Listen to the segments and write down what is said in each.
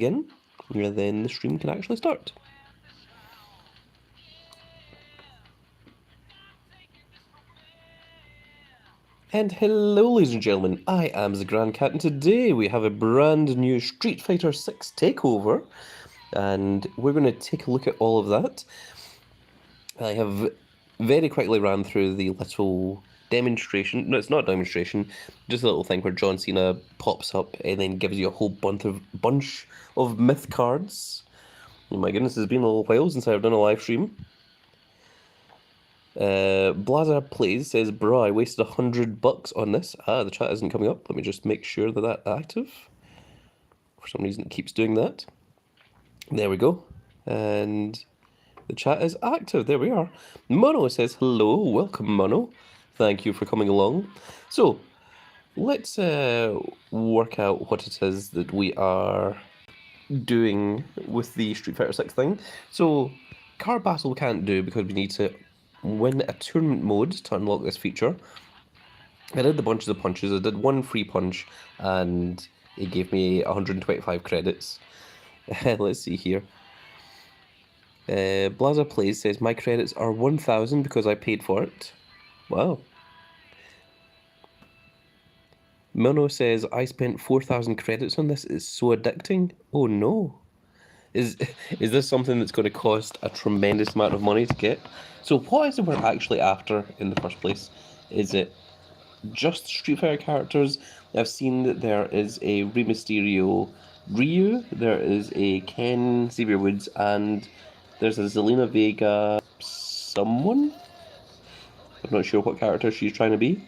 again, and then the stream can actually start. And hello, ladies and gentlemen, I am the Grand Cat, and today we have a brand new Street Fighter 6 takeover, and we're going to take a look at all of that. I have very quickly ran through the little demonstration. No, it's not a demonstration, just a little thing where John Cena pops up and then gives you a whole bunch of myth cards. Oh my goodness, it's been a little while since I've done a live stream. Blaza Plays says, bro, I wasted $100 on this. The chat isn't coming up. Let me just make sure that that's active. For some reason it keeps doing that. There we go. And the chat is active. There we are. Mono says, hello, welcome Mono. Thank you for coming along. So, let's work out what it is that we are doing with the Street Fighter 6 thing. So, car battle we can't do because we need to win a tournament mode to unlock this feature. I did the bunches of punches. I did one free punch and it gave me 125 credits. Let's see here. Blaza Plays says, my credits are 1,000 because I paid for it. Wow. Mono says, I spent 4,000 credits on this. It's so addicting. Oh no. Is this something that's going to cost a tremendous amount of money to get? So what is it we're actually after in the first place? Is it just Street Fighter characters? I've seen that there is a Rey Mysterio Ryu, there is a Ken Xavier Woods, and there's a Zelina Vega someone? I'm not sure what character she's trying to be.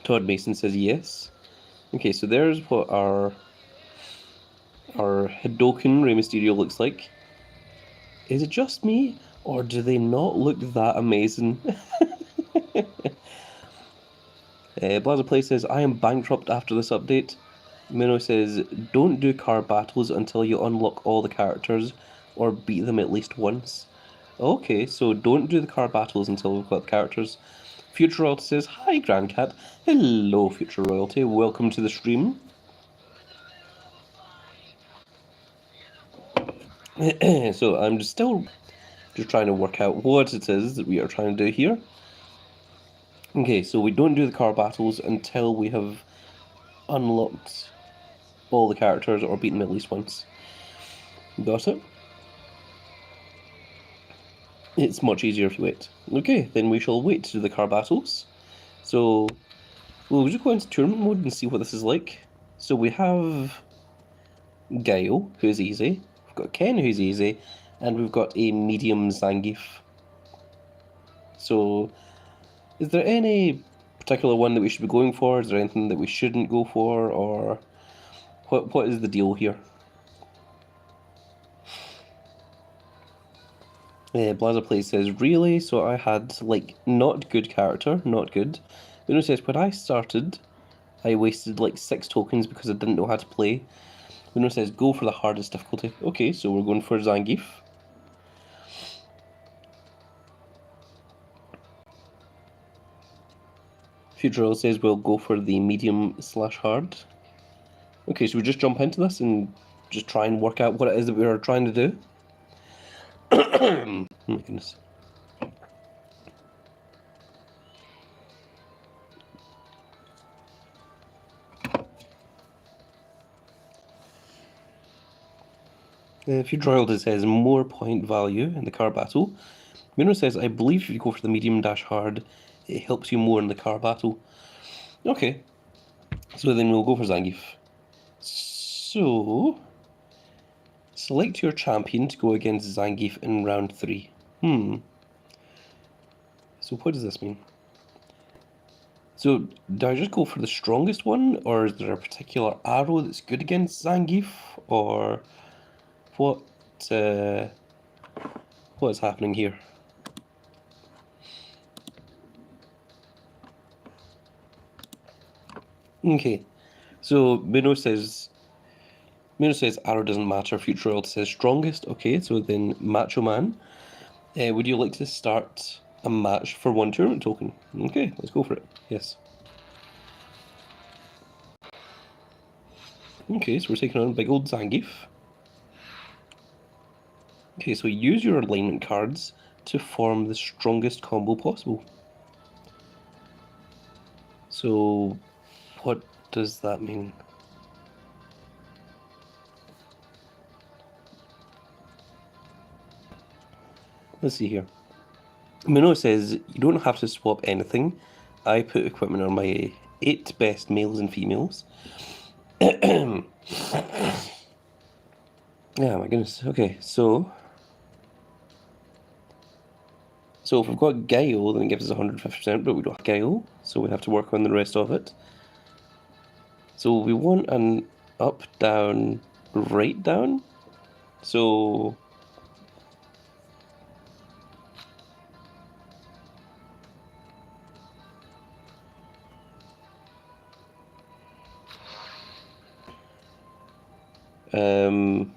Todd Mason says yes. Okay, so there's what our Hadoken Rey Mysterio looks like. Is it just me, or do they not look that amazing? Blaza Play says, I am bankrupt after this update. Mino says, don't do car battles until you unlock all the characters, or beat them at least once. Okay, so don't do the car battles until we've got the characters. Future Royalty says, hi Grand Cat. Hello Future Royalty, welcome to the stream. So I'm still just trying to work out what it is that we are trying to do here. Okay, so we don't do the car battles until we have unlocked all the characters or beaten them at least once. Got it? It's much easier if you wait. Okay, then we shall wait to do the car battles. So we'll just go into tournament mode and see what this is like. So we have Gaio, who's easy. We've got Ken, who's easy. And we've got a medium Zangief. So, is there any particular one that we should be going for? Is there anything that we shouldn't go for? Or what is the deal here? Blaza Play says, really? So I had, like, not good character, not good. Uno says, when I started, I wasted, like, 6 tokens because I didn't know how to play. Uno says, go for the hardest difficulty. Okay, so we're going for Zangief. Future says we'll go for the medium/hard. Okay, so we just jump into this and just try and work out what it is that we are trying to do. Oh my goodness. Future Royalty says more point value in the car battle. Mino says, I believe if you go for the medium/hard, it helps you more in the car battle. Okay, so then we'll go for Zangief. So, select your champion to go against Zangief in round 3. So what does this mean? So, do I just go for the strongest one, or is there a particular arrow that's good against Zangief, or what is happening here? Okay, so Mino says arrow doesn't matter. Future World says strongest. Okay, so then Macho Man. Would you like to start a match for 1 tournament token? Okay, let's go for it. Yes. Okay, so we're taking on big old Zangief. Okay, so use your alignment cards to form the strongest combo possible. So, what does that mean? Let's see here. Mino says, you don't have to swap anything. I put equipment on my 8 best males and females. Yeah, my goodness. Okay, so if we've got Gale, then it gives us 150%, but we don't have Gale, so we have to work on the rest of it. So we want an up, down, right, down. So um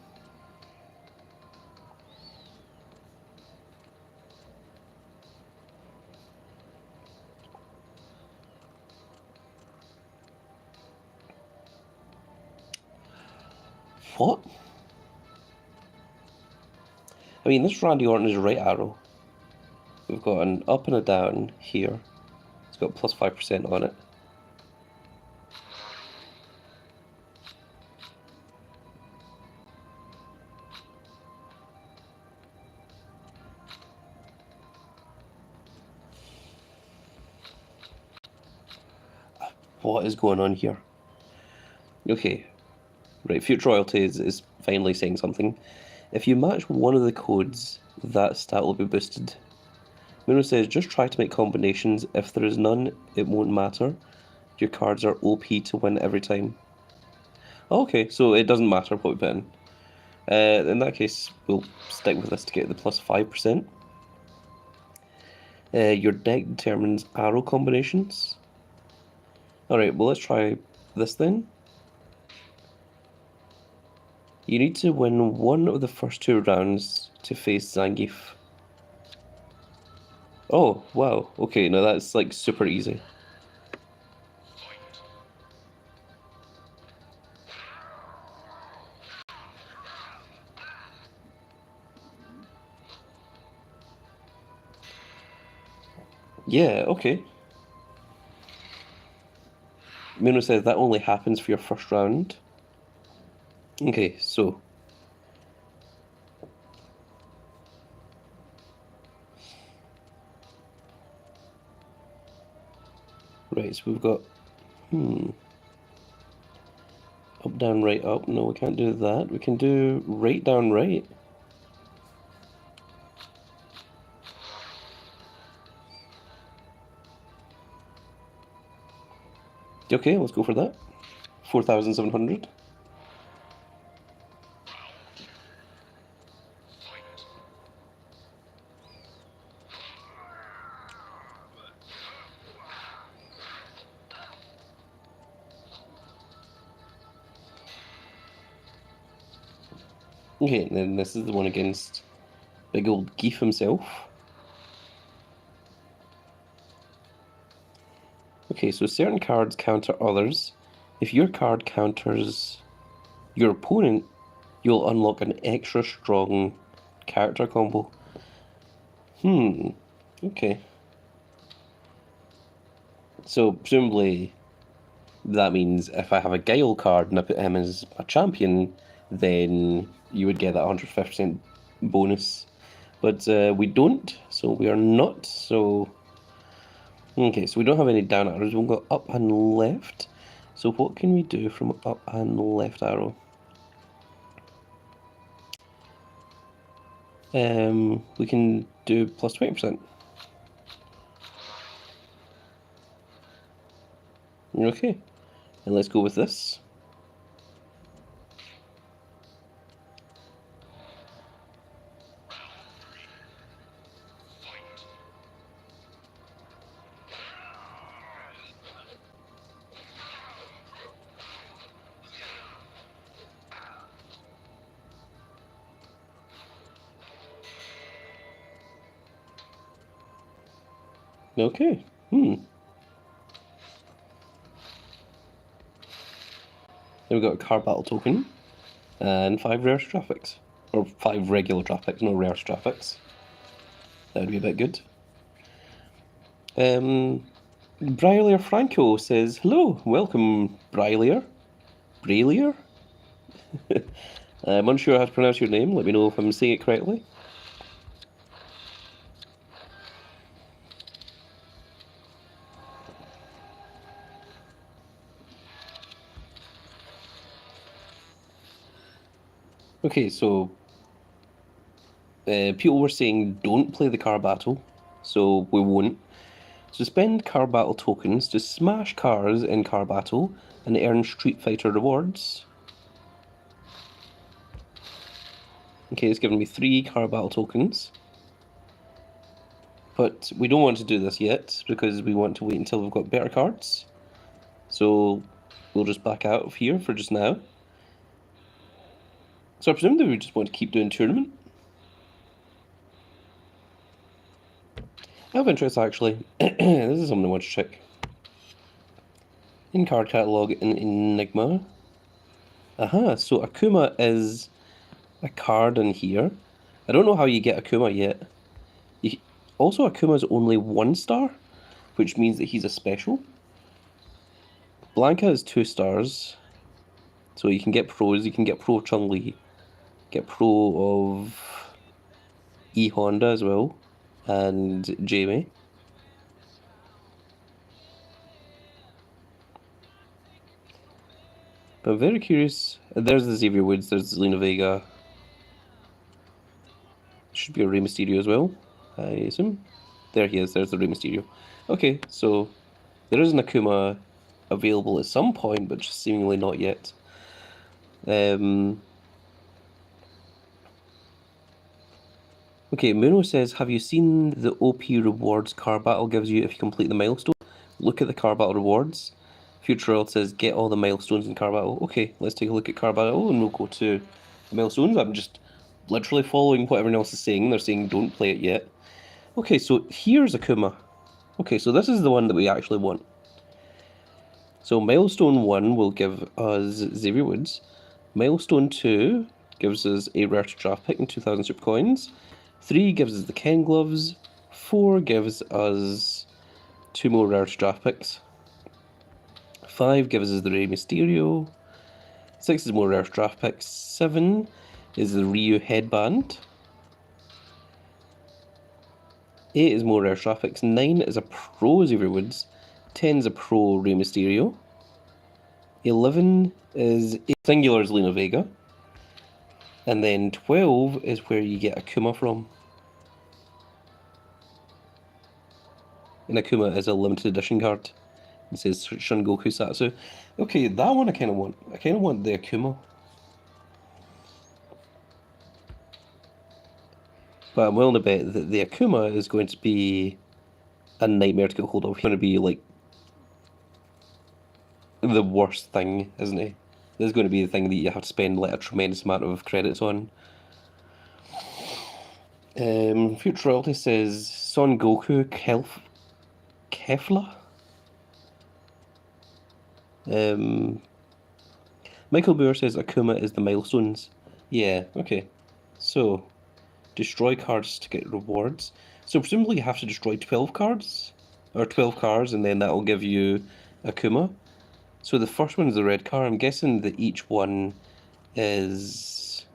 what? I mean, this Randy Orton is right arrow. We've got an up and a down here. It's got plus 5% on it. What is going on here? Okay, right, Future Royalty is finally saying something. If you match one of the codes, that stat will be boosted. Muno says, just try to make combinations. If there is none, it won't matter. Your cards are OP to win every time. Okay, so it doesn't matter what we put in. In that case, we'll stick with this to get the plus 5%. Your deck determines arrow combinations. Alright, well let's try this then. You need to win one of the first 2 rounds to face Zangief. Oh, wow. Okay, now that's like super easy. Yeah, okay. Muno says that only happens for your first round. Okay, so right, so we've got up, down, right, up. No, we can't do that. We can do right, down, right. Okay, let's go for that. 4,700. Okay, and then this is the one against big old Geef himself. Okay, so certain cards counter others. If your card counters your opponent, you'll unlock an extra strong character combo. Okay. So presumably that means if I have a Guile card and I put him as a champion, then you would get that 150% bonus. But we don't, so we are not. So okay, so we don't have any down arrows. We've got up and left. So what can we do from up and left arrow? We can do plus 20%. Okay, and let's go with this. Okay. Then we've got a car battle token and 5 rare traffics. Or 5 regular traffics, no rare traffics. That would be a bit good. Brylier Franco says, hello, welcome, Brylier. Brylier? I'm unsure how to pronounce your name. Let me know if I'm saying it correctly. Okay, so people were saying don't play the car battle, so we won't. So spend car battle tokens to smash cars in car battle and earn Street Fighter rewards. Okay, it's given me 3 car battle tokens. But we don't want to do this yet because we want to wait until we've got better cards. So we'll just back out of here for just now. So I presume that we just want to keep doing tournament. I have interest actually. This is something I want to check. In card catalogue in Enigma. Aha, so Akuma is a card in here. I don't know how you get Akuma yet. Also, Akuma's only 1 star, which means that he's a special. Blanca is 2 stars. So you can get pros, you can get pro Chun-Li, get pro of E Honda as well, and Jamie. But I'm very curious. There's the Xavier Woods, there's Zelina Vega. Should be a Rey Mysterio as well, I assume. There he is, there's the Rey Mysterio. Okay, so there is an Akuma available at some point, but just seemingly not yet. Okay, Muno says, have you seen the OP rewards car battle gives you if you complete the milestone? Look at the car battle rewards. Future World says, get all the milestones in car battle. Okay, let's take a look at car battle and we'll go to the milestones. I'm just literally following what everyone else is saying. They're saying don't play it yet. Okay, so here's Akuma. Okay, so this is the one that we actually want. So milestone 1 will give us Xavier Woods. Milestone 2 gives us a rare to draft pick and 2,000 super coins. 3 gives us the Ken gloves. 4 gives us 2 more rare to draft picks. 5 gives us the Rey Mysterio. 6 is more rare to draft picks. 7 is the Ryu headband. 8 is more rare to draft picks. 9 is a pro Xavier Woods. 10 is a pro Rey Mysterio. 11 is a singular Zelina Vega. And then 12 is where you get Akuma from. And Akuma is a limited edition card. It says Shun Goku Satsu. Okay, that one I kind of want. I kind of want the Akuma. But I'm willing to bet that the Akuma is going to be a nightmare to get hold of. He's going to be like the worst thing, isn't he? This is going to be the thing that you have to spend like a tremendous amount of credits on. Future Royalty says Son Goku Kefla. Michael Boer says Akuma is the milestones. Yeah, okay. So, destroy cards to get rewards. So presumably you have to destroy 12 cards? Or 12 cards and then that will give you Akuma. So the first one is the red card. I'm guessing that each one is...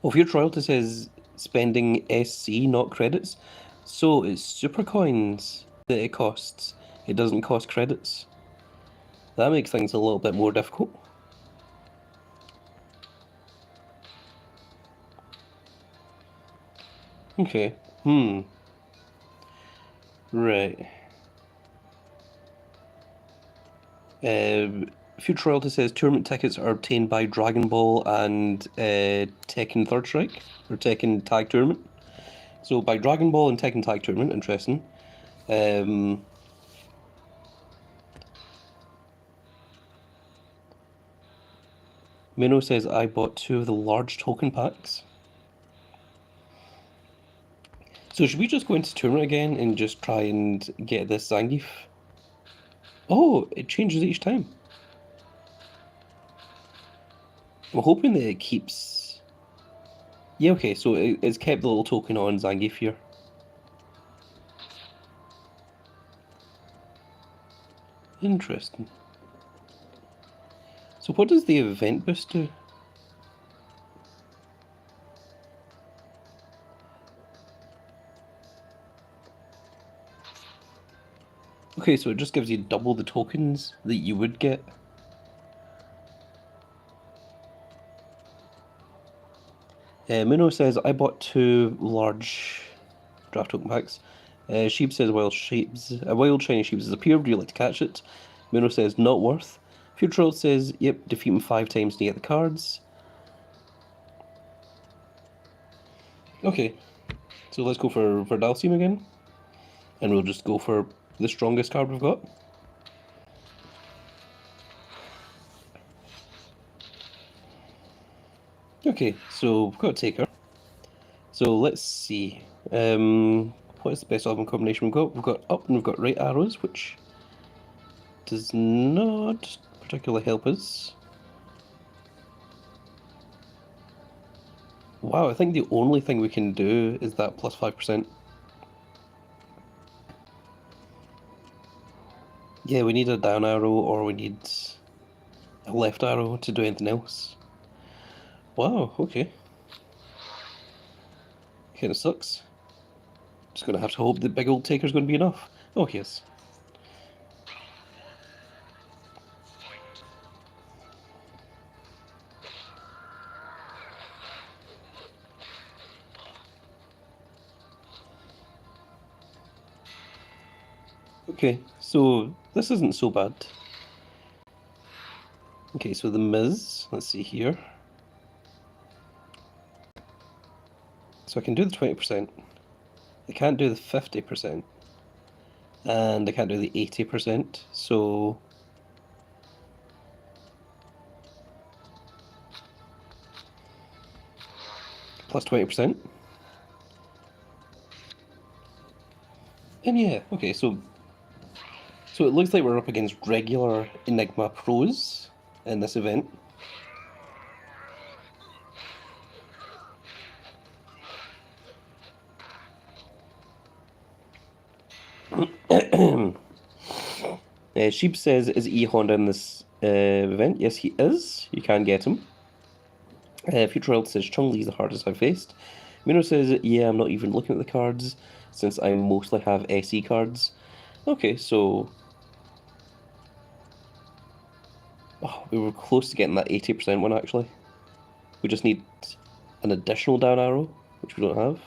Oh, Future Royalty says spending SC, not credits. So it's super coins that it costs. It doesn't cost credits. That makes things a little bit more difficult. Okay. Right. Future Royalty says tournament tickets are obtained by Dragon Ball and Tekken Third Strike, or Tekken Tag Tournament. So by Dragon Ball and Tekken Tag Tournament, interesting. Mino says I bought 2 of the large token packs. So should we just go into tournament again and just try and get this Zangief? Oh, it changes each time. I'm hoping that it keeps... Yeah, okay, so it's kept the little token on Zangief here. Interesting. So what does the event boost do? Okay, so it just gives you double the tokens that you would get. Muno says, I bought 2 large draft token packs. Sheep says, a wild shiny sheep has appeared, would you like to catch it? Muno says, not worth. Futural says, yep, defeat him 5 times to get the cards. Okay, so let's go for Dalsim again. And we'll just go for the strongest card we've got. Okay, so we've got a Taker. So let's see. What is the best album combination we've got? We've got up and we've got right arrows, which does not particularly help us. Wow, I think the only thing we can do is that plus 5%. Yeah, we need a down arrow or we need a left arrow to do anything else. Wow, okay. Kinda sucks. Just gonna have to hope the big old taker's gonna be enough. Oh, yes. Okay, so this isn't so bad. Okay, so the Miz, let's see here. So I can do the 20%. I can't do the 50%. And I can't do the 80%, so... plus 20%. And yeah, okay, so it looks like we're up against regular Enigma pros in this event. Sheep says, is E Honda in this event? Yes, he is. You can get him. Future World says, Chun-Li's the hardest I've faced. Mino says, yeah, I'm not even looking at the cards, since I mostly have SE cards. Okay, so... Oh, we were close to getting that 80% one, actually. We just need an additional down arrow, which we don't have.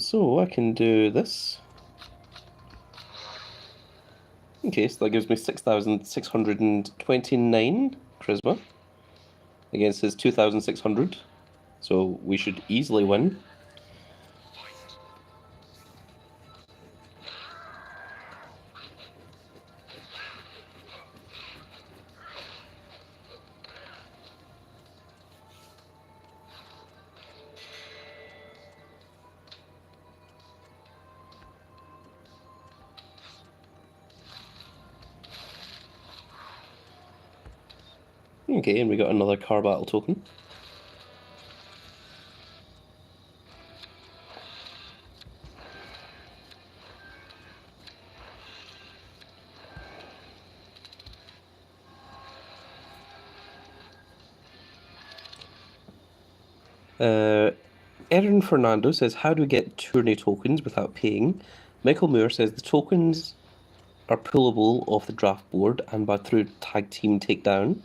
So I can do this. Okay, so that gives me 6,629 charisma against his 2,600. So we should easily win. Okay, and we got another car battle token. Erin Fernando says, how do we get tourney tokens without paying? Michael Moore says, the tokens are pullable off the draft board and by through tag team takedown.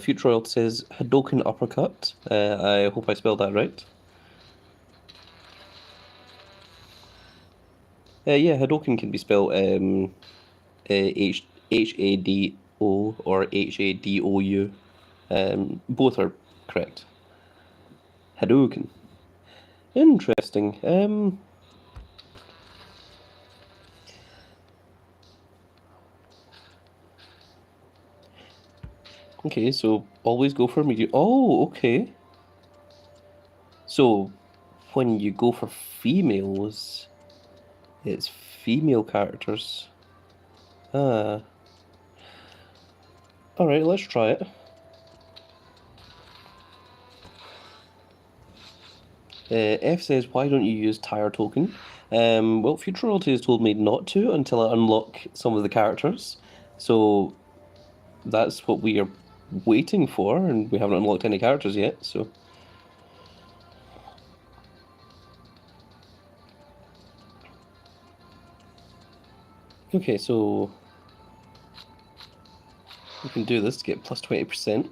Future Royal says, Hadoken uppercut. I hope I spelled that right. Yeah, Hadoken can be spelled H-A-D-O or H-A-D-O-U. Both are correct. Hadouken. Interesting. Okay, so always go for medium. Oh, okay. So when you go for females, it's female characters. Ah. Alright, let's try it. F says, why don't you use tire token? Well, Future Royalty has told me not to until I unlock some of the characters. So that's what we are waiting for, and we haven't unlocked any characters yet, so... Okay, so... we can do this to get plus 20%.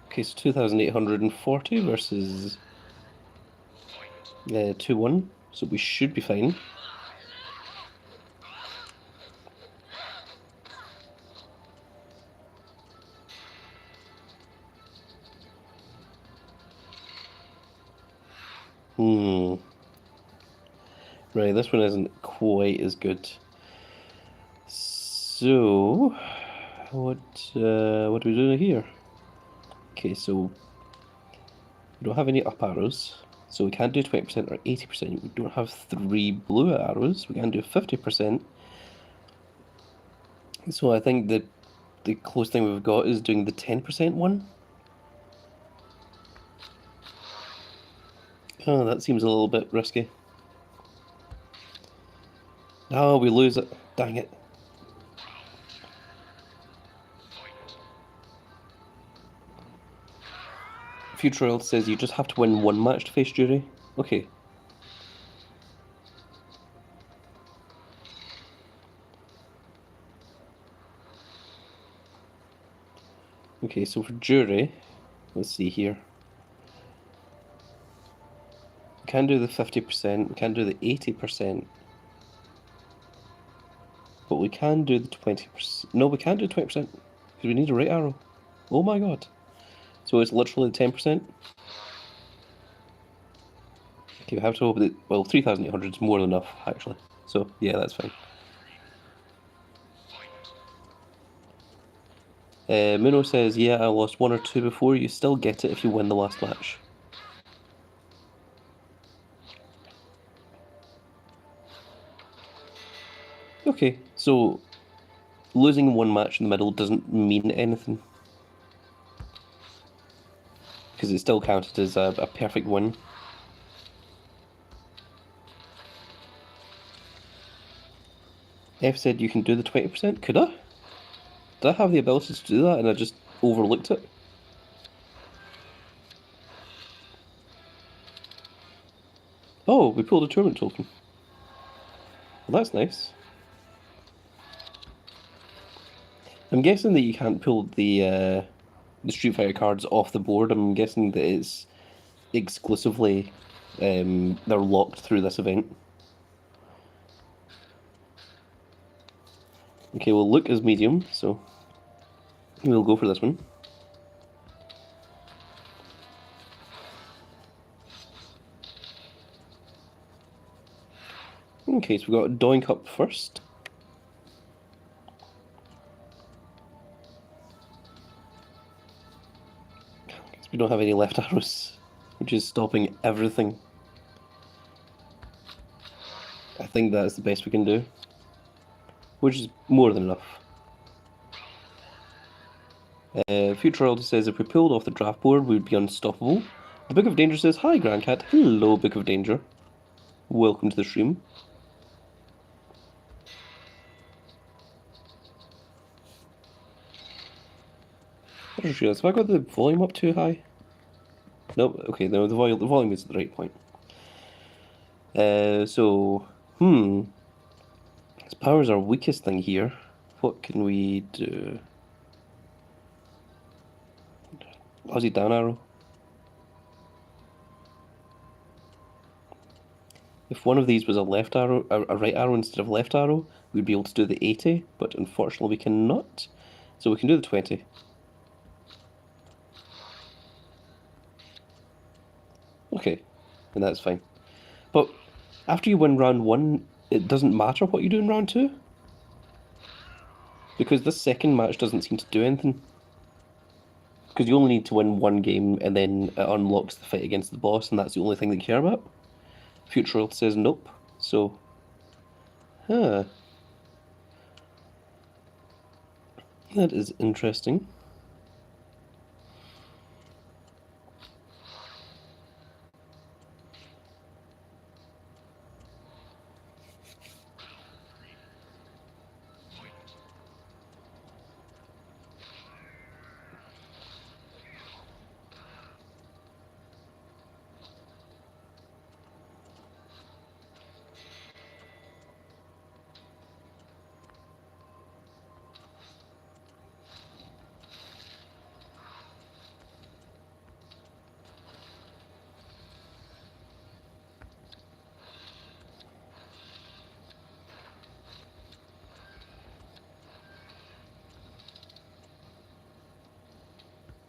Okay, so 2,840 versus 2-1, so we should be fine. Right, this one isn't quite as good. So, what are we doing here? Okay, so we don't have any up arrows, so we can't do 20% or 80%. We don't have 3 blue arrows. We can do 50%. So I think the closest thing we've got is doing the 10% one. Oh, that seems a little bit risky. Oh, we lose it. Dang it. Future World says you just have to win one match to face Jury. Okay. Okay, so for Jury, let's see here. We can do the 50%, we can do the 80%. But we can do the 20%. No, we can't do 20% because we need a right arrow. Oh my god. So it's literally 10%. Okay, we have to hope that, well, 3,800 is more than enough, actually. So, yeah, that's fine. Muno says, yeah, I lost 1 or 2 before. You still get it if you win the last match. Okay, so losing one match in the middle doesn't mean anything. Because it's still counted as a perfect win. F said you can do the 20%. Could I? Did I have the ability to do that and I just overlooked it? Oh, we pulled a tournament token. Well, that's nice. I'm guessing that you can't pull the Street Fighter cards off the board. I'm guessing that it's exclusively they're locked through this event. Okay, well, Luke is medium, so we'll go for this one. Okay, so we've got Doink up first. We don't have any left arrows, which is stopping everything. I think that is the best we can do, which is more than enough. Future World says if we pulled off the draft board, we would be unstoppable. The Book of Danger says, hi, Grandcat. Hello, Book of Danger. Welcome to the stream. I just realised, have I got the volume up too high? Nope, okay, no, the volume is at the right point. So, his power is our weakest thing here. What can we do? Lousy down arrow. If one of these was a left arrow, a right arrow instead of left arrow, we'd be able to do the 80, but unfortunately we cannot. So we can do the 20. Okay, and that's fine. But after you win round 1, it doesn't matter what you do in round 2. Because this second match doesn't seem to do anything. Because you only need to win one game and then it unlocks the fight against the boss, and that's the only thing they care about. Future World says nope, so... Huh. That is interesting.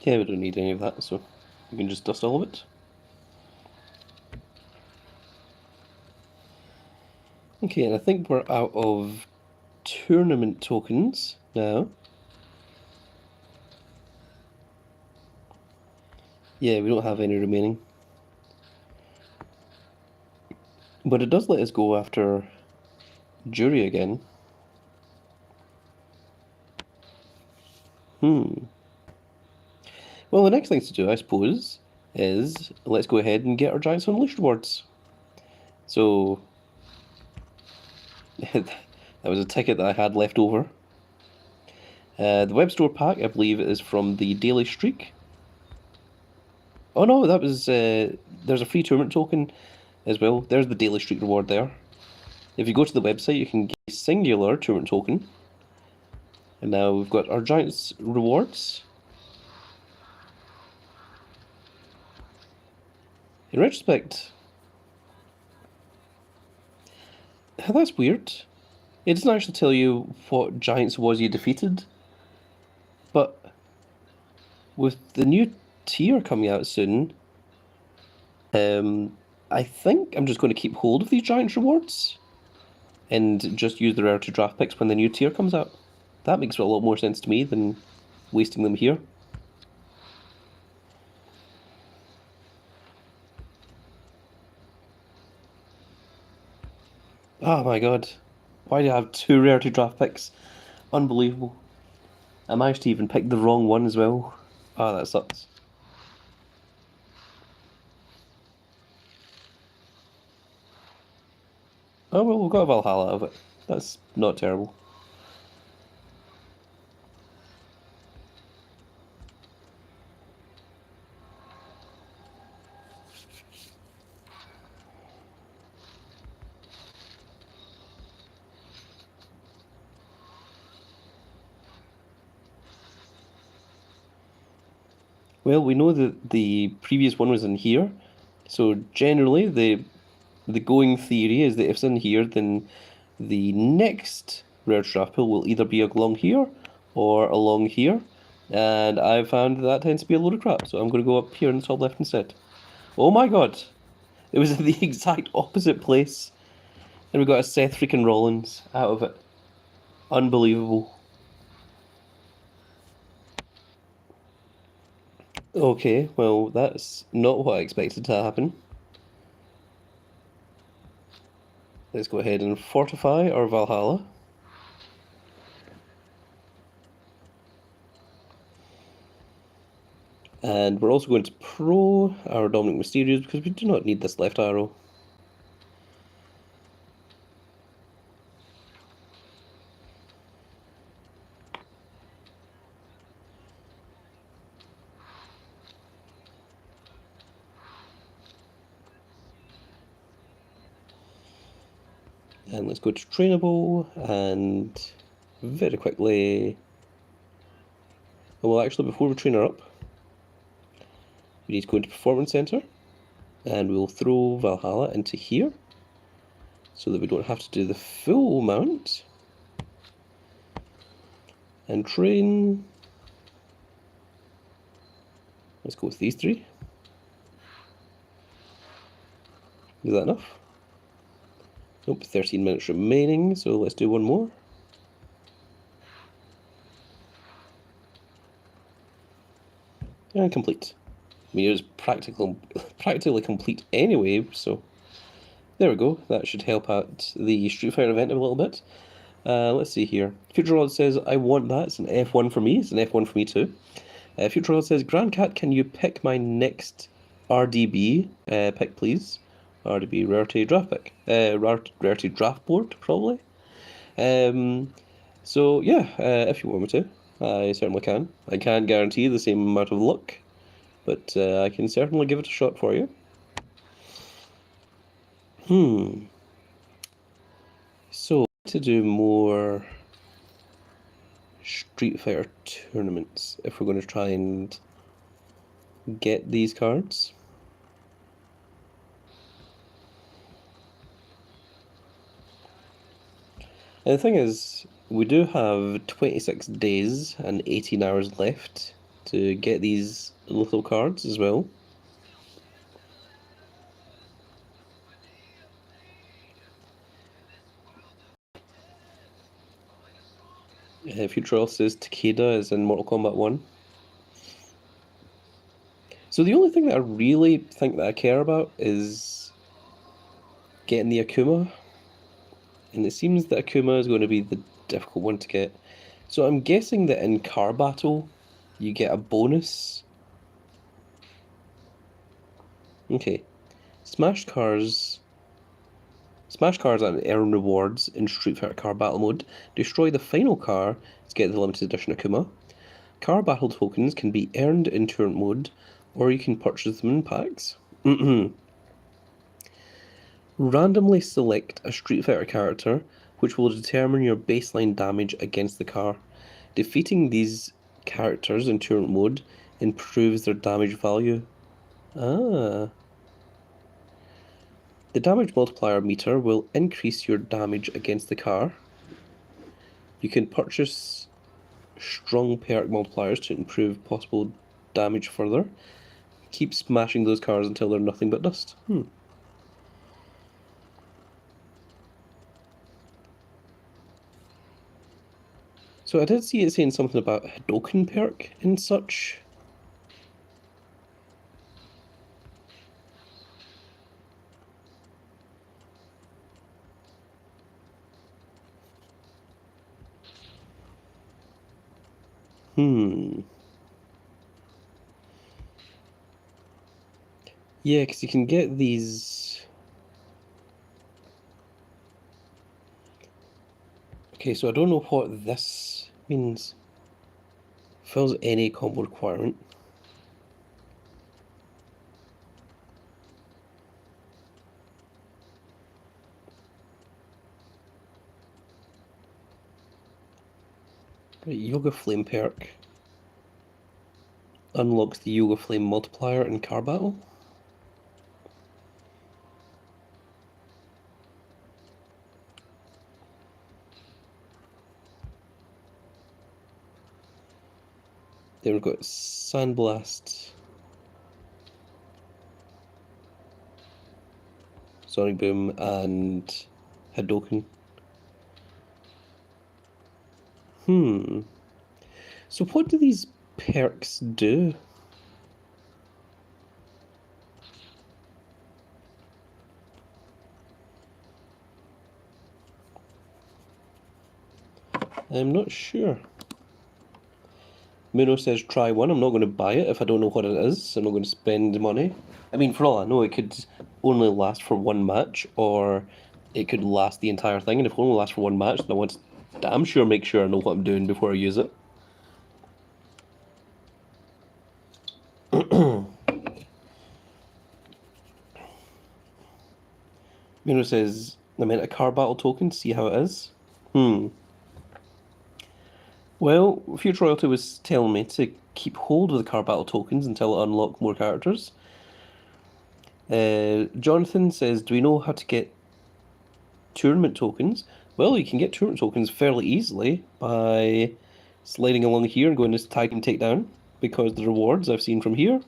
Yeah, we don't need any of that, so we can just dust all of it. Okay, and I think we're out of tournament tokens now. Yeah, we don't have any remaining. But it does let us go after Jury again. Well, the next thing to do, I suppose, is let's go ahead and get our Giants Unleashed rewards. So, that was a ticket that I had left over. The web store pack, I believe, is from the Daily Streak. Oh no, that was, there's a free tournament token as well. There's the Daily Streak reward there. If you go to the website, you can get a singular tournament token. And now we've got our Giants rewards. In retrospect, that's weird. It doesn't actually tell you what Giants was you defeated. But with the new tier coming out soon, I think I'm just going to keep hold of these Giants rewards and just use the rarity draft picks when the new tier comes out. That makes a lot more sense to me than wasting them here. Oh my god. Why do I have 2 rarity draft picks? Unbelievable. I managed to even pick the wrong one as well. Ah, that sucks. Oh well, we've got a Valhalla out of it. That's not terrible. Well, we know that the previous one was in here, so generally the going theory is that if it's in here, then the next rare draft pool will either be along here or along here, and I've found that tends to be a load of crap, so I'm going to go up here in the top left instead. Oh my god! It was in the exact opposite place, and we got a Seth freaking Rollins out of it. Unbelievable. Okay, well, that's not what I expected to happen. Let's go ahead and fortify our Valhalla. And we're also going to pro our Dominic Mysterios because we do not need this left arrow. And let's go to trainable and very quickly. Well, actually, before we train her up, we need to go into Performance Center and we'll throw Valhalla into here so that we don't have to do the full mount. And train. Let's go with these 3. Is that enough? Nope, 13 minutes remaining, so let's do one more. And complete. I mean, it was practically complete anyway, so there we go. That should help out the Street Fighter event a little bit. Let's see here. Future Rod says, I want that. It's an F1 for me. It's an F1 for me too. Future Rod says, Grand Cat, can you pick my next RDB pick, please? RDB Rarity Draft Pick. Rarity Draft Board, probably. So, yeah, if you want me to, I certainly can. I can't guarantee the same amount of luck, but I can certainly give it a shot for you. So, to do more Street Fighter tournaments, if we're going to try and get these cards. And the thing is, we do have 26 days and 18 hours left to get these little cards as well. Future says Takeda is in Mortal Kombat 1. So the only thing that I really think that I care about is getting the Akuma. And it seems that Akuma is going to be the difficult one to get. So I'm guessing that in car battle, you get a bonus. Okay. Smash cars and earn rewards in Street Fighter Car Battle Mode. Destroy the final car to get the limited edition Akuma. Car battle tokens can be earned in tournament mode, or you can purchase them in packs. Randomly select a Street Fighter character, which will determine your baseline damage against the car. Defeating these characters in tournament mode improves their damage value. Ah. The damage multiplier meter will increase your damage against the car. You can purchase strong perk multipliers to improve possible damage further. Keep smashing those cars until they're nothing but dust. So I did see it saying something about Hadoken perk and such. Yeah, because you can get these... Okay, so I don't know what this means. Fills any combo requirement. Yoga Flame perk unlocks the Yoga Flame multiplier in car battle. Then we've got Sandblast, Sonic Boom, and Hadoken. So what do these perks do? I'm not sure. Muno says try one. I'm not going to buy it if I don't know what it is. I'm not going to spend money. I mean, for all I know, it could only last for one match, or it could last the entire thing. And if it only lasts for one match, then I want to damn sure make sure I know what I'm doing before I use it. Muno says, I meant a car battle token, see how it is. Well, Future Royalty was telling me to keep hold of the car battle tokens until I unlock more characters. Jonathan says, do we know how to get tournament tokens? Well, you can get tournament tokens fairly easily by sliding along here and going to tag and takedown, because the rewards I've seen from here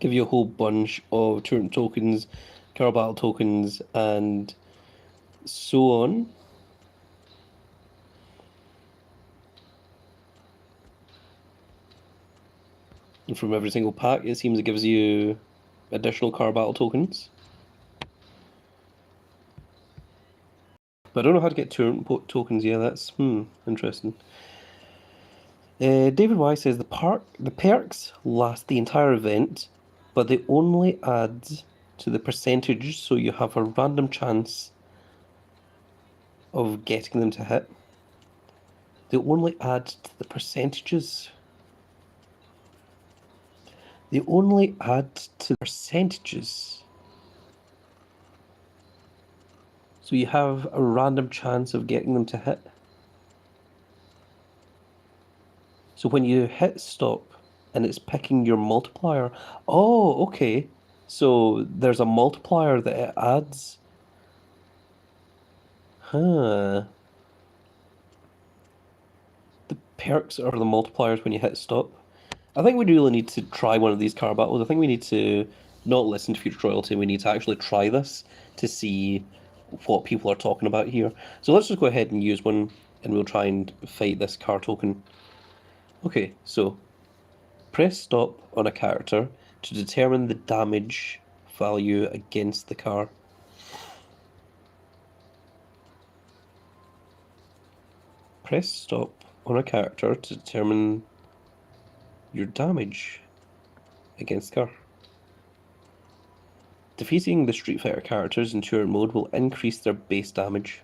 give you a whole bunch of tournament tokens, car battle tokens, and so on. And from every single pack, it seems it gives you additional car battle tokens. But I don't know how to get tournament tokens. Yeah, that's interesting. David Y says the perks last the entire event, but they only add to the percentage, so you have a random chance of getting them to hit. They only add to the percentages. They only add to the percentages. So you have a random chance of getting them to hit. So when you hit stop and it's picking your multiplier. Oh, okay. So there's a multiplier that it adds. The perks are the multipliers when you hit stop. I think we really need to try one of these car battles. I think we need to not listen to Future Royalty. We need to actually try this to see what people are talking about here. So let's just go ahead and use one, and we'll try and fight this car token. Okay, so press stop on a character to determine the damage value against the car. Press stop on a character to determine your damage against the car. Defeating the Street Fighter characters in tour mode will increase their base damage.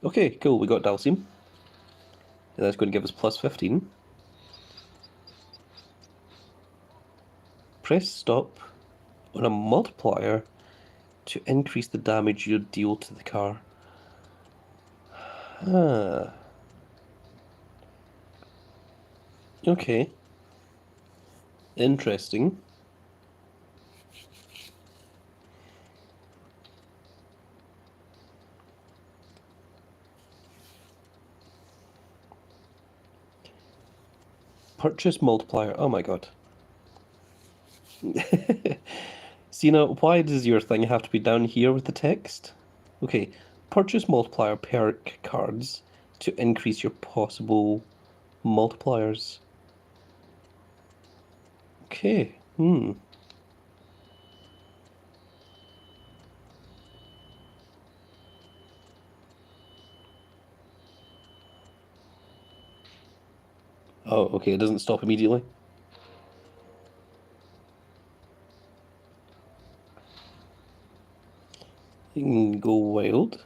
Okay, cool, we got Dalsim. And that's going to give us plus 15. Press stop on a multiplier to increase the damage you deal to the car. Ah. Okay. Interesting. Purchase multiplier. Oh my god. Cena, why does your thing have to be down here with the text? Okay, purchase multiplier perk cards to increase your possible multipliers. Okay, Oh, okay, it doesn't stop immediately. You can go wild.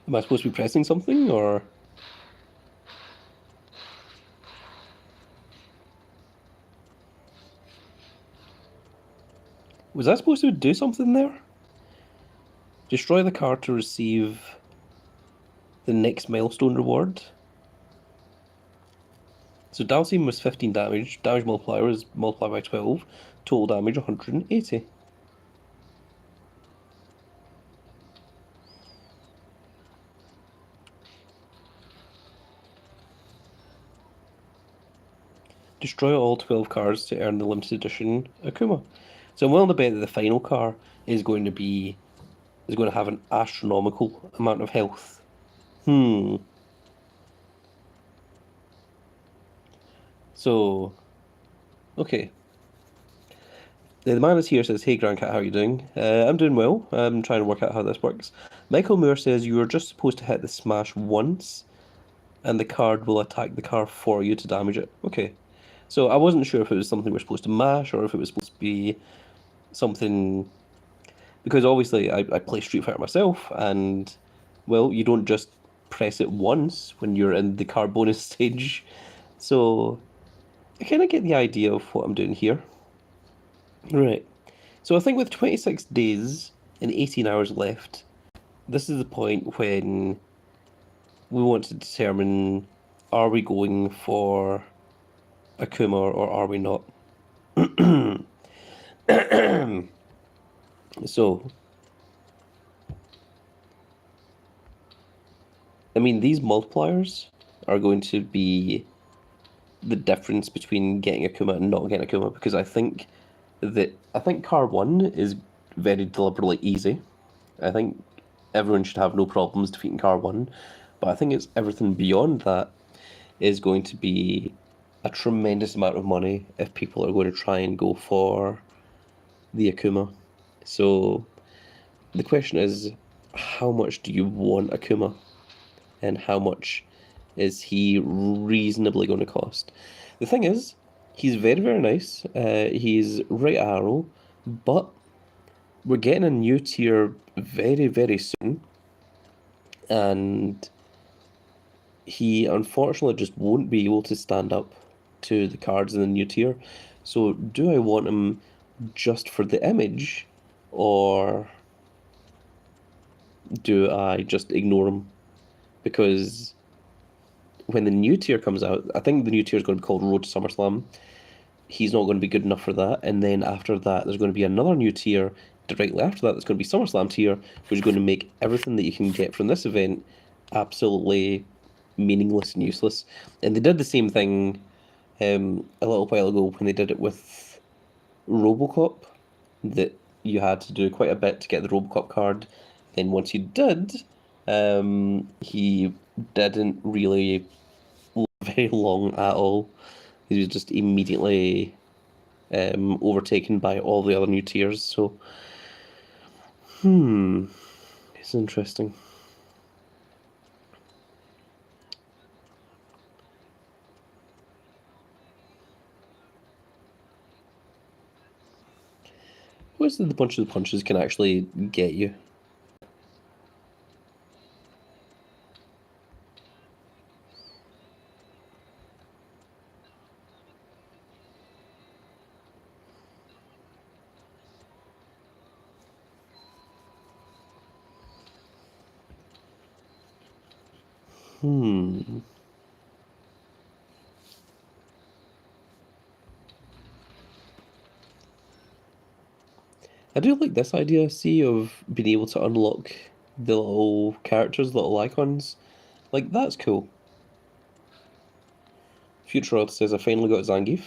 Am I supposed to be pressing something, or...? Was I supposed to do something there? Destroy the card to receive the next milestone reward. So Dalsim was 15 damage, damage multiplier was multiplied by 12, total damage 180. Destroy all 12 cards to earn the limited edition Akuma. So I'm willing to bet that the final car is going to have an astronomical amount of health. So, okay. The man is here says, "Hey Grandcat, how are you doing? I'm doing well. I'm trying to work out how this works." Michael Moore says you are just supposed to hit the smash once, and the card will attack the car for you to damage it. Okay. So I wasn't sure if it was something we're supposed to mash or if it was supposed to be something, because obviously I play Street Fighter myself, and well, you don't just press it once when you're in the car bonus stage. So I kind of get the idea of what I'm doing here. Right. So I think with 26 days and 18 hours left, this is the point when we want to determine, are we going for Akuma or are we not? So, I mean, these multipliers are going to be the difference between getting Akuma and not getting Akuma, because I think car 1 is very deliberately easy. I think everyone should have no problems defeating car 1, but I think it's everything beyond that is going to be a tremendous amount of money if people are going to try and go for the Akuma. So the question is, how much do you want Akuma? And how much is he reasonably going to cost? The thing is, he's very, very nice. He's right arrow, but we're getting a new tier very, very soon. And he unfortunately just won't be able to stand up to the cards in the new tier. So do I want him just for the image, or do I just ignore him? Because when the new tier comes out, I think the new tier is going to be called Road to SummerSlam. he's not going to be good enough for that. And then after that, there's going to be another new tier directly after that. That's going to be SummerSlam tier, which is going to make everything that you can get from this event absolutely meaningless and useless. And they did the same thing a little while ago when they did it with RoboCop, that you had to do quite a bit to get the RoboCop card. Then once you did, he didn't really live very long at all. He was just immediately overtaken by all the other new tiers. So, it's interesting. What is it the bunch of punches can actually get you? I do like this idea, see, of being able to unlock the little characters, little icons. Like, that's cool. Future Earth says, I finally got Zangief.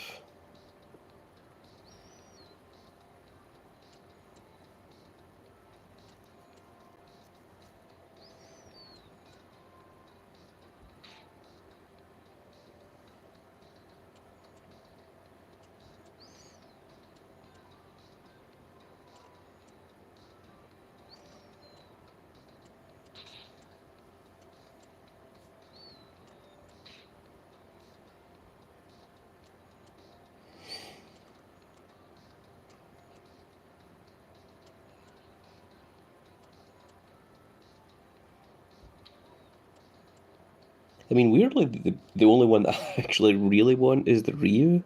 I mean, weirdly, the only one that I actually really want is the Ryu.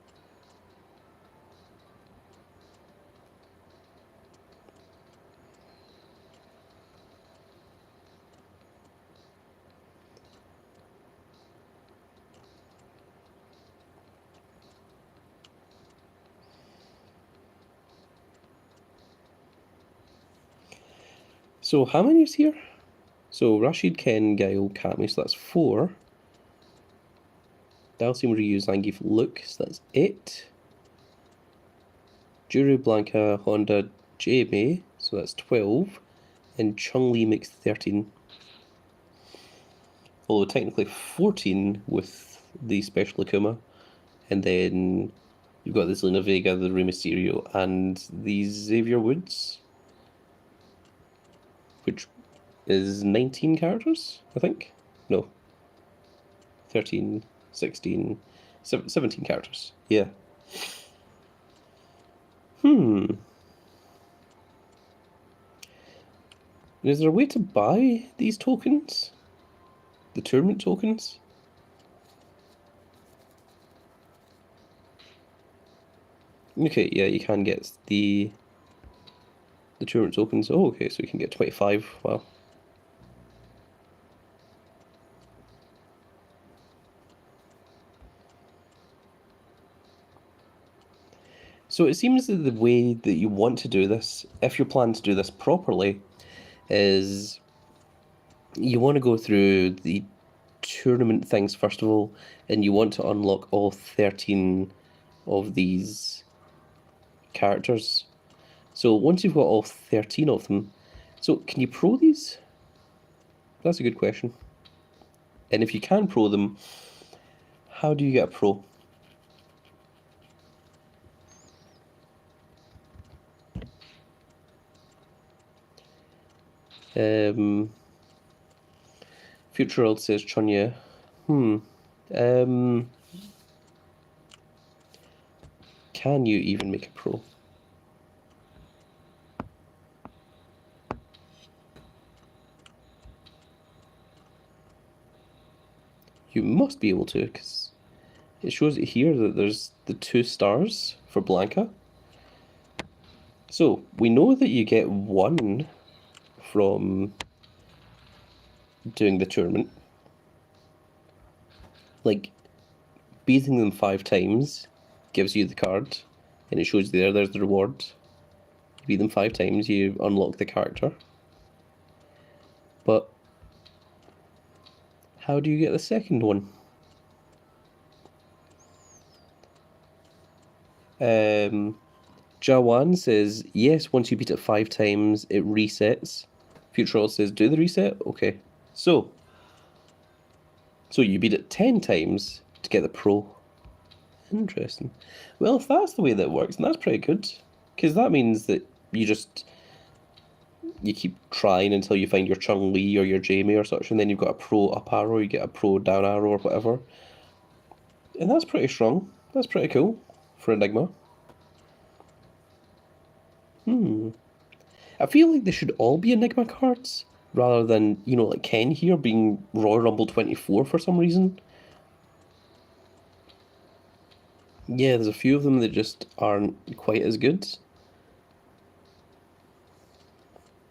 So, how many is here? So, Rashid, Ken, Gail, Kami, so that's 4. Dalsim, Ryu, Zangief, Luke, so that's 8. Juru, Blanca, Honda, Jamie, so that's 12. And Chun-Li makes 13. Although technically 14 with the special Akuma. And then you've got the Zelina Vega, the Rey Mysterio, and the Xavier Woods, which is 19 characters, I think? No. 13, 16, 17 characters. Yeah. Is there a way to buy these tokens? The tournament tokens? Okay, yeah, you can get the tournament tokens. Oh, okay, so you can get 25. Wow. So it seems that the way that you want to do this, if you plan to do this properly, is you want to go through the tournament things first of all, and you want to unlock all 13 of these characters. So once you've got all 13 of them, so can you pro these? That's a good question. And if you can pro them, how do you get a pro? Future World says Chunya. Can you even make a pro? You must be able to, because it shows it here that there's the 2 stars for Blanca. So, we know that you get 1 from doing the tournament. Like, beating them 5 times gives you the card, and it shows you there's the reward. You beat them 5 times, you unlock the character. But how do you get the second one? Jawan says, yes, once you beat it 5 times, it resets. Futurol says, do the reset? Okay. So you beat it 10 times to get the pro. Interesting. Well, if that's the way that works, then that's pretty good. Because that means that you keep trying until you find your Chun-Li or your Jamie or such, and then you've got a pro up arrow, you get a pro down arrow or whatever. And that's pretty strong. That's pretty cool for Enigma. I feel like they should all be Enigma cards, rather than, like Ken here being Royal Rumble 24 for some reason. Yeah, there's a few of them that just aren't quite as good.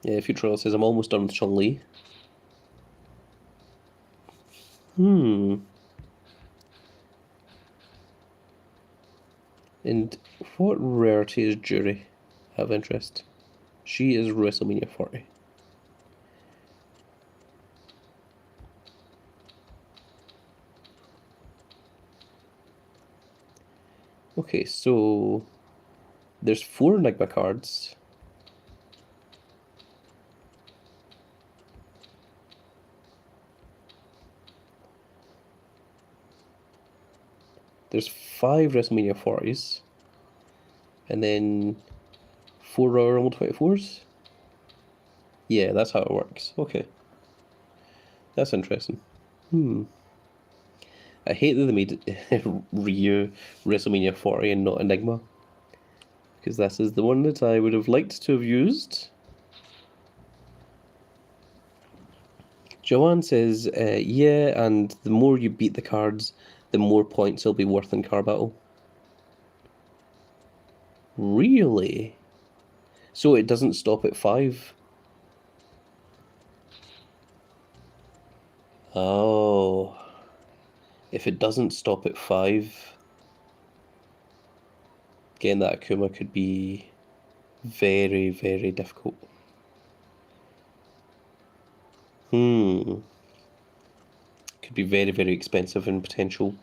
Yeah, Futurell says, I'm almost done with Chun-Li. And what rarity is Jury of interest? She is WrestleMania 40. Okay, so there's 4 Enigma cards. There's 5 WrestleMania 40s. And then 4 Royal Rumble 24s? Yeah, that's how it works. Okay. That's interesting. I hate that they made Ryu WrestleMania 40 and not Enigma. Because this is the one that I would have liked to have used. Joanne says, yeah, and the more you beat the cards, the more points they'll be worth in car battle. Really? So it doesn't stop at 5? Oh. If it doesn't stop at 5, getting that Akuma could be very, very difficult. Could be very, very expensive and potential.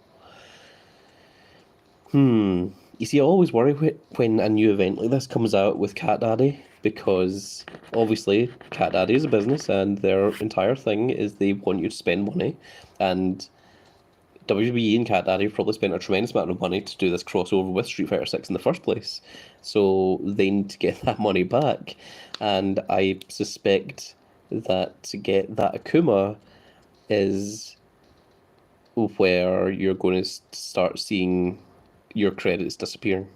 You see, I always worry when a new event like this comes out with Cat Daddy, because obviously Cat Daddy is a business and their entire thing is they want you to spend money, and WWE and Cat Daddy probably spent a tremendous amount of money to do this crossover with Street Fighter 6 in the first place, so they need to get that money back, and I suspect that to get that Akuma is where you're going to start seeing your credits disappearing.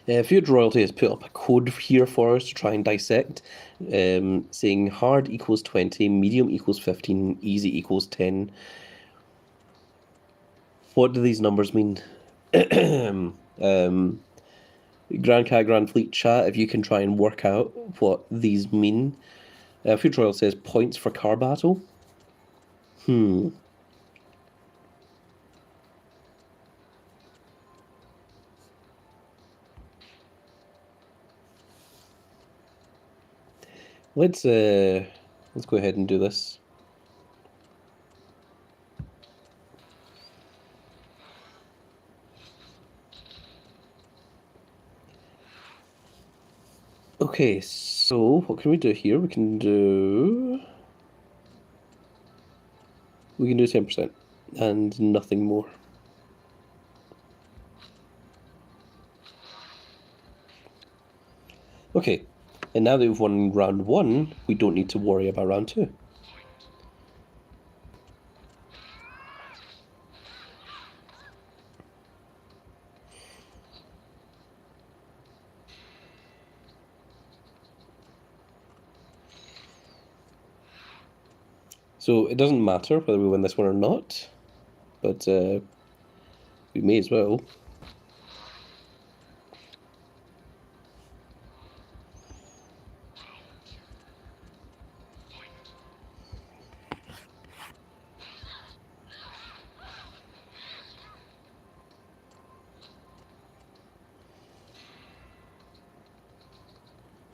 Field Royalty has put up a code here for us to try and dissect, saying hard equals 20, medium equals 15, easy equals 10. What do these numbers mean? Grand Cat Grand Fleet chat, if you can try and work out what these mean. Field Royal says points for car battle. Let's go ahead and do this. Okay, so what can we do here? We can do 10% and nothing more. Okay, and now that we've won round 1, we don't need to worry about round 2. So it doesn't matter whether we win this one or not, but we may as well.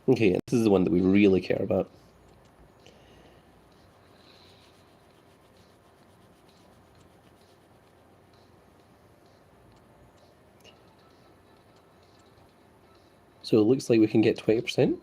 Okay, this is the one that we really care about. So it looks like we can get 20%.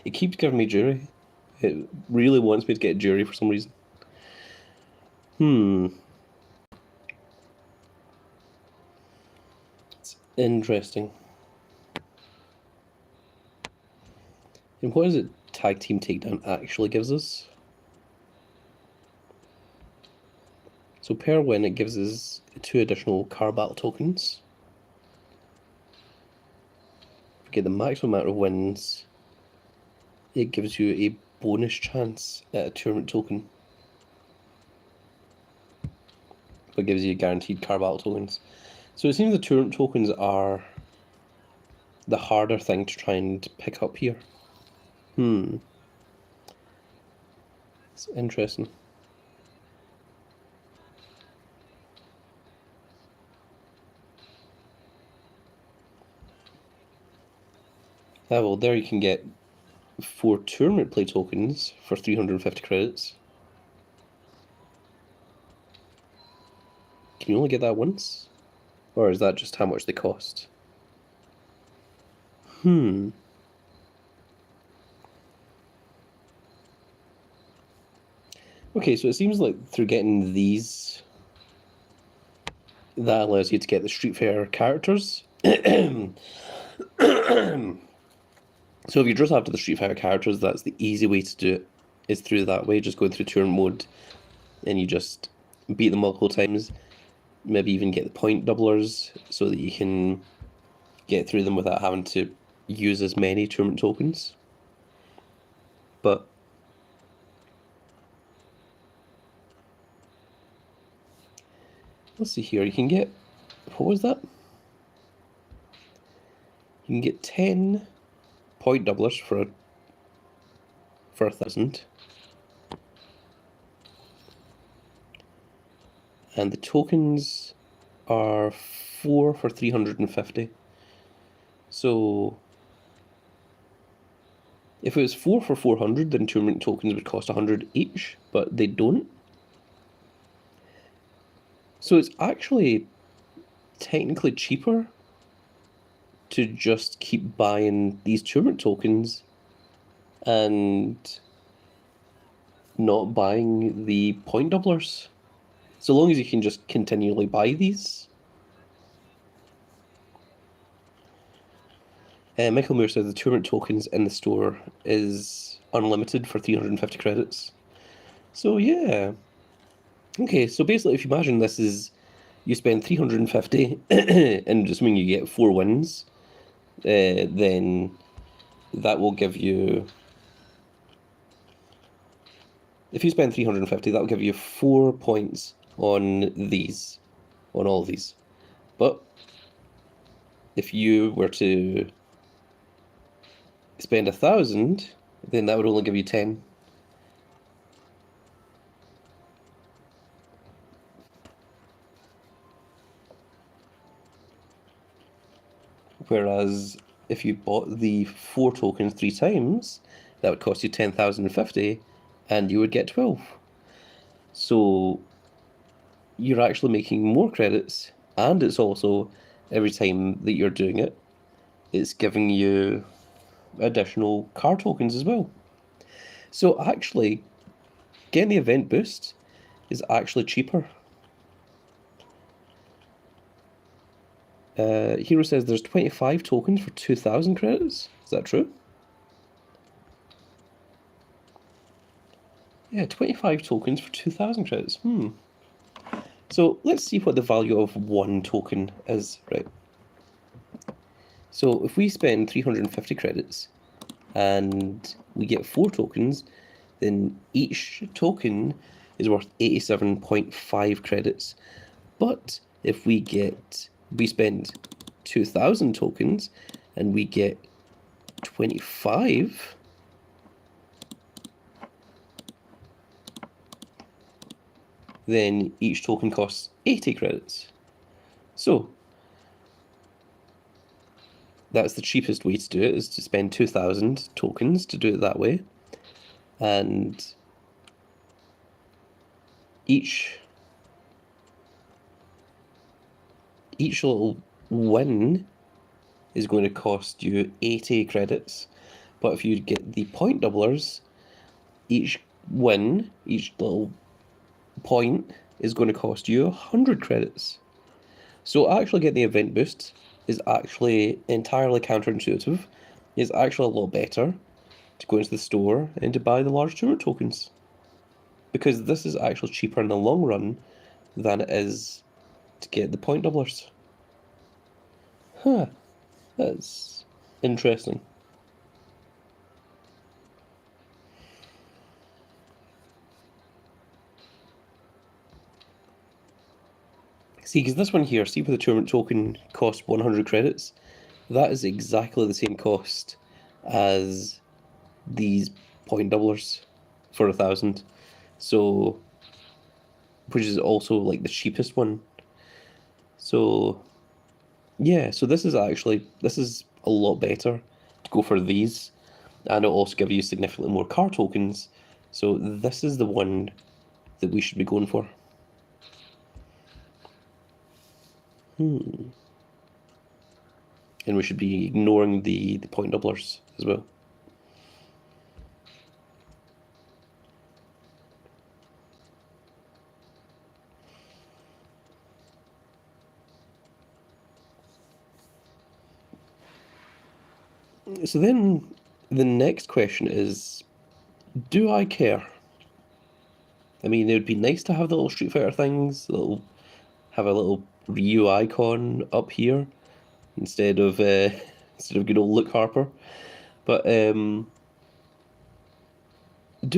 It keeps giving me jury. It really wants me to get jury for some reason. It's interesting. And what is it tag team takedown actually gives us? So per win it gives us 2 additional car battle tokens. If we get the maximum amount of wins, it gives you a bonus chance at a tournament token. But gives you guaranteed car battle tokens. So it seems the tournament tokens are the harder thing to try and pick up here. It's interesting. Ah, well, there you can get 4 tournament play tokens for 350 credits. Can you only get that once? Or is that just how much they cost? Okay, so it seems like through getting these, that allows you to get the Street Fighter characters. So if you're just after the Street Fighter characters, that's the easy way to do it, is through that way, just going through tournament mode, and you just beat them multiple times, maybe even get the point doublers, so that you can get through them without having to use as many tournament tokens. But let's see here, you can get, what was that? You can get 10 point doublers for 1,000. And the tokens are 4 for 350. So if it was 4 for 400, then tournament tokens would cost 100 each, but they don't. So it's actually technically cheaper to just keep buying these tournament tokens and not buying the point doublers. So long as you can just continually buy these. Michael Moore says the tournament tokens in the store is unlimited for 350 credits. So yeah. Okay, so basically if you imagine this is, you spend 350 and assuming you get 4 wins, then that will give you, if you spend 350, that will give you 4 points on these, on all of these. But if you were to spend 1,000, then that would only give you 10. Whereas if you bought the 4 tokens 3 times, that would cost you 10,050 and you would get 12. So you're actually making more credits, and it's also, every time that you're doing it, it's giving you additional car tokens as well. So actually, getting the event boost is actually cheaper. Hero says there's 25 tokens for 2,000 credits. Is that true? Yeah, 25 tokens for 2,000 credits. So let's see what the value of one token is, right? So if we spend 350 credits and we get 4 tokens, then each token is worth 87.5 credits. But if we spend 2,000 tokens and we get 25, then each token costs 80 credits. So that's the cheapest way to do it, is to spend 2,000 tokens to do it that way. And each little win is going to cost you 80 credits. But if you get the point doublers, each win, each little point is going to cost you 100 credits. So actually getting the event boost is actually entirely counterintuitive. It's actually a lot better to go into the store and to buy the large tournament tokens, because this is actually cheaper in the long run than it is to get the point doublers. Huh, that's interesting. See, because this one here, see, where the tournament token costs 100 credits, that is exactly the same cost as these point doublers for 1,000. So, which is also like the cheapest one. So, yeah, so this is a lot better to go for these, and it'll also give you significantly more car tokens. So this is the one that we should be going for. And we should be ignoring the point doublers as well. So then the next question is, do I care? I mean, it would be nice to have the little Street Fighter things, have a little Ryu icon up here instead of good old Luke Harper. But do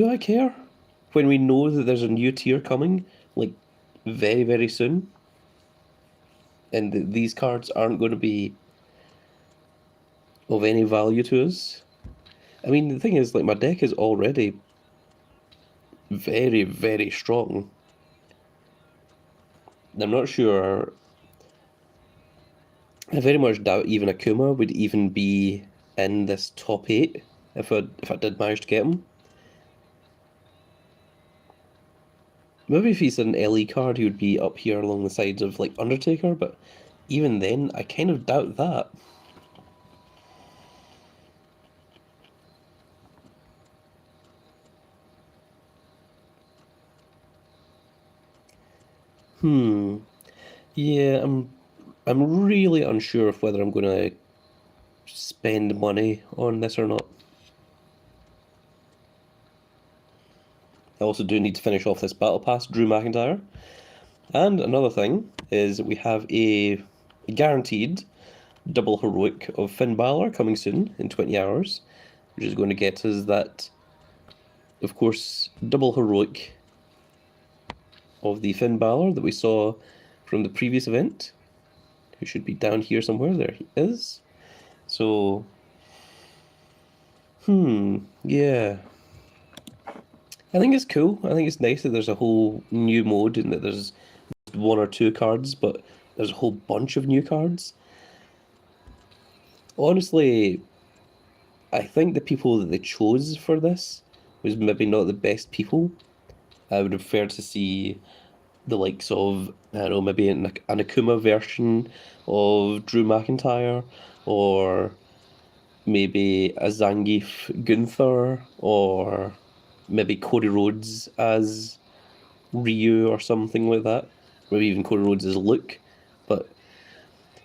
I care when we know that there's a new tier coming, like very, very soon, and that these cards aren't going to be of any value to us? I mean, the thing is, like, my deck is already very, very strong. I'm not sure. I very much doubt even Akuma would even be in this top 8 if I did manage to get him. Maybe if he's an LE card, he would be up here along the sides of, like, Undertaker, but even then, I kind of doubt that. Yeah, I'm really unsure of whether I'm gonna spend money on this or not. I also do need to finish off this Battle Pass, Drew McIntyre. And another thing is that we have a guaranteed double heroic of Finn Balor coming soon in 20 hours, which is going to get us that, of course, double heroic of the Finn Balor that we saw from the previous event, who should be down here somewhere. There he is. So, yeah. I think it's cool. I think it's nice that there's a whole new mode and that there's 1 or 2 cards, but there's a whole bunch of new cards. Honestly, I think the people that they chose for this was maybe not the best people. I would have preferred to see the likes of, I don't know, maybe an Akuma version of Drew McIntyre, or maybe a Zangief Gunther, or maybe Cody Rhodes as Ryu or something like that. Maybe even Cody Rhodes as Luke. But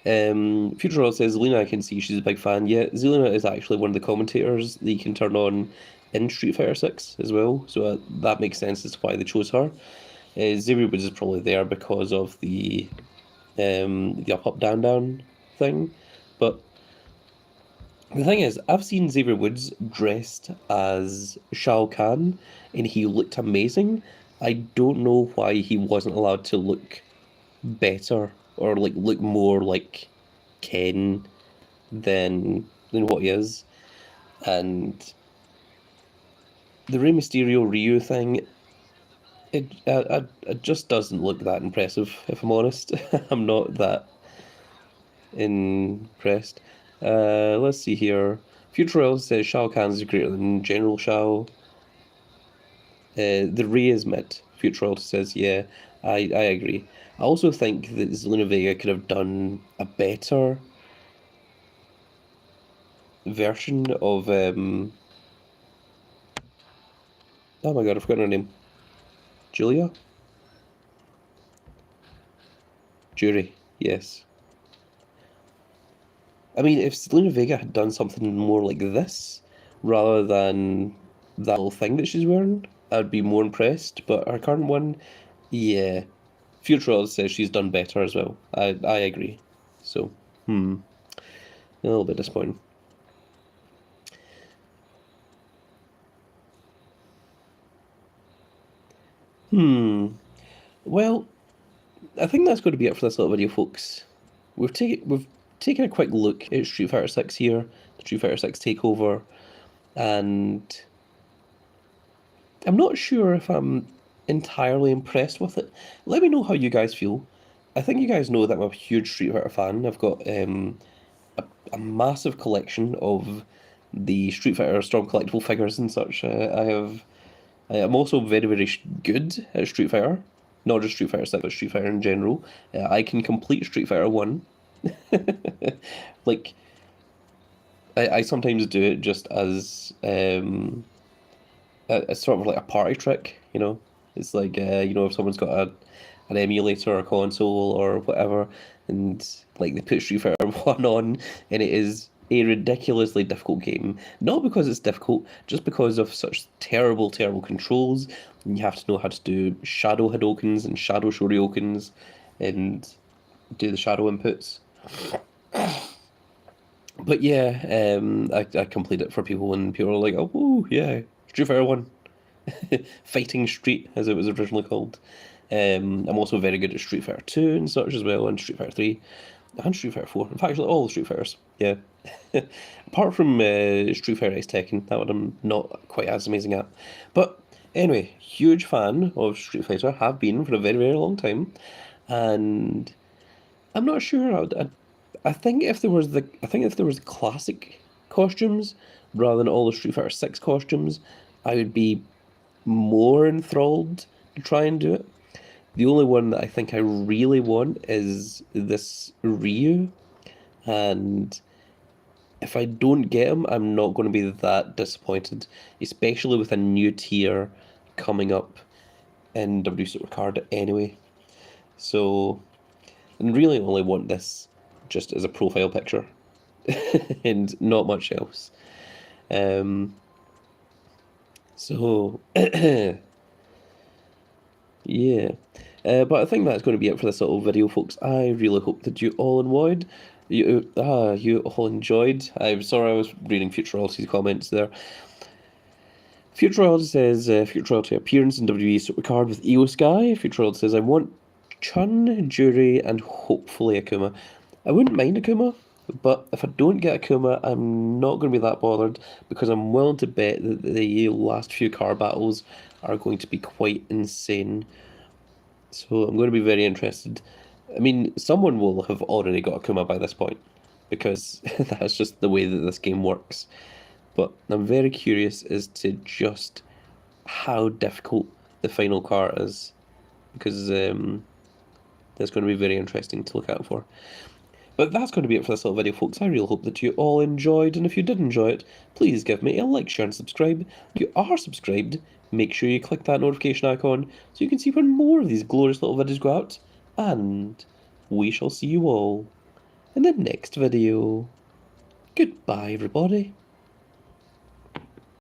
Future Rod says, Zelina, I can see she's a big fan. Yeah, Zelina is actually one of the commentators that you can turn on in Street Fighter 6 as well, so that makes sense as to why they chose her. Xavier Woods is probably there because of the up down down thing, but the thing is, I've seen Xavier Woods dressed as Shao Kahn, and he looked amazing. I don't know why he wasn't allowed to look better or like look more like Ken than what he is. And the Rey Mysterio Ryu thing, it just doesn't look that impressive, if I'm honest. I'm not that impressed. Let's see here. Futurel says Shao Kahn is greater than General Shao. The Rey is mid. Futurel says, yeah, I agree. I also think that Zelina Vega could have done a better version of oh my god, I've forgotten her name. Julia? Jury, yes. I mean, if Selena Vega had done something more like this, rather than that little thing that she's wearing, I'd be more impressed. But her current one, yeah. Future says she's done better as well. I agree. So, a little bit disappointing. Well, I think that's going to be it for this little video, folks. We've taken a quick look at Street Fighter 6 here, the Street Fighter 6 takeover, and I'm not sure if I'm entirely impressed with it. Let me know how you guys feel. I think you guys know that I'm a huge Street Fighter fan. I've got a massive collection of the Street Fighter Storm collectible figures and such. I'm also very, very good at Street Fighter. Not just Street Fighter 6, but Street Fighter in general. I can complete Street Fighter 1. Like, I sometimes do it just as a sort of like a party trick, you know? It's like, if someone's got an emulator or console or whatever, and like they put Street Fighter 1 on, and it is a ridiculously difficult game. Not because it's difficult, just because of such terrible, terrible controls. And you have to know how to do shadow Hadokens and shadow Shoryokens and do the shadow inputs. But yeah, I completed it for people and people are like, oh, ooh, yeah, Street Fighter 1. Fighting Street, as it was originally called. I'm also very good at Street Fighter 2 and such as well, and Street Fighter 3, and Street Fighter 4. In fact, actually, all the Street Fighters, yeah. Apart from Street Fighter X Tekken, that one I'm not quite as amazing at. But anyway, huge fan of Street Fighter, have been for a very, very long time, and I'm not sure. I think if there was classic costumes rather than all the Street Fighter 6 costumes, I would be more enthralled to try and do it. The only one that I think I really want is this Ryu, and if I don't get him, I'm not going to be that disappointed, especially with a new tier coming up in W Supercard anyway. So, I really only want this just as a profile picture and not much else. So, yeah. But I think that's going to be it for this little video, folks. I really hope that you all enjoyed. You all enjoyed. I'm sorry I was reading Future Royalty's comments there. Future Royalty says, Future Royalty appearance in WWE Supercard with Io Sky. Future Royalty says, I want Chun, Jury, and hopefully Akuma. I wouldn't mind Akuma, but if I don't get Akuma, I'm not going to be that bothered because I'm willing to bet that the last few car battles are going to be quite insane. So I'm going to be very interested. I mean, someone will have already got Akuma by this point because that's just the way that this game works. But I'm very curious as to just how difficult the final car is because that's going to be very interesting to look out for. But that's going to be it for this little video, folks. I really hope that you all enjoyed, and if you did enjoy it, please give me a like, share, and subscribe. If you are subscribed, make sure you click that notification icon so you can see when more of these glorious little videos go out. And we shall see you all in the next video. Goodbye, everybody.